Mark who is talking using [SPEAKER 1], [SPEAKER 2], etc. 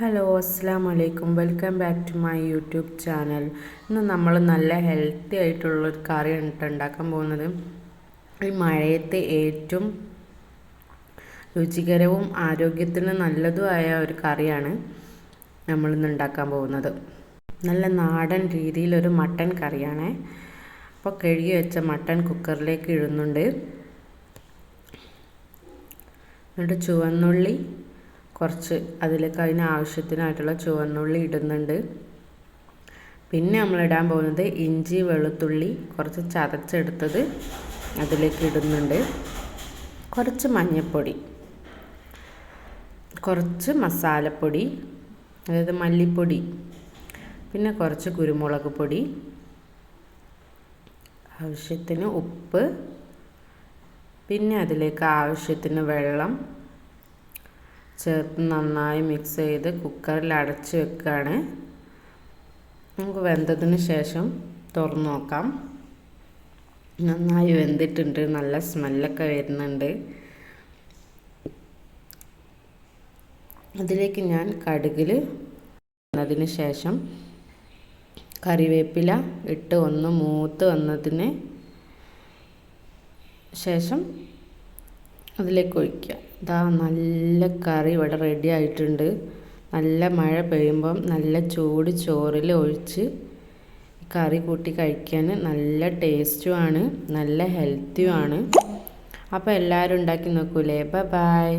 [SPEAKER 1] Hello അസ്സാം വലൈക്കും welcome back to my YouTube channel. ഇന്ന് നമ്മൾ നല്ല ഹെൽത്തി ആയിട്ടുള്ളൊരു കറിയാണ് ഉണ്ടാക്കാൻ പോകുന്നത്. ഈ മഴയത്ത് ഏറ്റവും രുചികരവും ആരോഗ്യത്തിന് നല്ലതുമായ ഒരു കറിയാണ് നമ്മളിന്ന് ഉണ്ടാക്കാൻ പോകുന്നത്. നല്ല നാടൻ രീതിയിലൊരു മട്ടൻ കറിയാണ്. അപ്പോൾ കഴുകി വെച്ച മട്ടൻ കുക്കറിലേക്ക് ഇടുന്നുണ്ട്. എന്നിട്ട് ചുവന്നുള്ളി കുറച്ച് അതിലേക്ക് ആവശ്യത്തിനായിട്ടുള്ള ചുവന്നുള്ളി ഇടുന്നുണ്ട്. പിന്നെ നമ്മളിടാൻ പോകുന്നത് ഇഞ്ചി വെളുത്തുള്ളി കുറച്ച് ചതച്ചെടുത്തത് അതിലേക്ക് ഇടുന്നുണ്ട്. കുറച്ച് മഞ്ഞൾപ്പൊടി, കുറച്ച് മസാലപ്പൊടി, അതായത് മല്ലിപ്പൊടി, പിന്നെ കുറച്ച് കുരുമുളക് പൊടി, ആവശ്യത്തിന് ഉപ്പ്, പിന്നെ അതിലേക്ക് ആവശ്യത്തിന് വെള്ളം ചേർത്ത് നന്നായി മിക്സ് ചെയ്ത് കുക്കറിൽ അടച്ച് വെക്കുകയാണ്. നമുക്ക് വെന്തതിന് ശേഷം തുറന്ന് നോക്കാം. നന്നായി വെന്തിട്ടുണ്ട്, നല്ല സ്മെല്ലൊക്കെ വരുന്നുണ്ട്. അതിലേക്ക് ഞാൻ കടുകിൽ വന്നതിന് ശേഷം കറിവേപ്പില ഇട്ട് ഒന്ന് മൂത്ത് വന്നതിന് ശേഷം അതിലേക്ക് ഒഴിക്കുക. ഇതാ നല്ല കറി ഇവിടെ റെഡി ആയിട്ടുണ്ട്. നല്ല മഴ പെയ്യുമ്പം നല്ല ചൂട് ചോറിൽ ഒഴിച്ച് കറി കൂട്ടി കഴിക്കാൻ നല്ല ടേസ്റ്റുമാണ്, നല്ല ഹെൽത്തിയുമാണ്. അപ്പോൾ എല്ലാവരും ഉണ്ടാക്കി നോക്കൂലേ. ബൈ.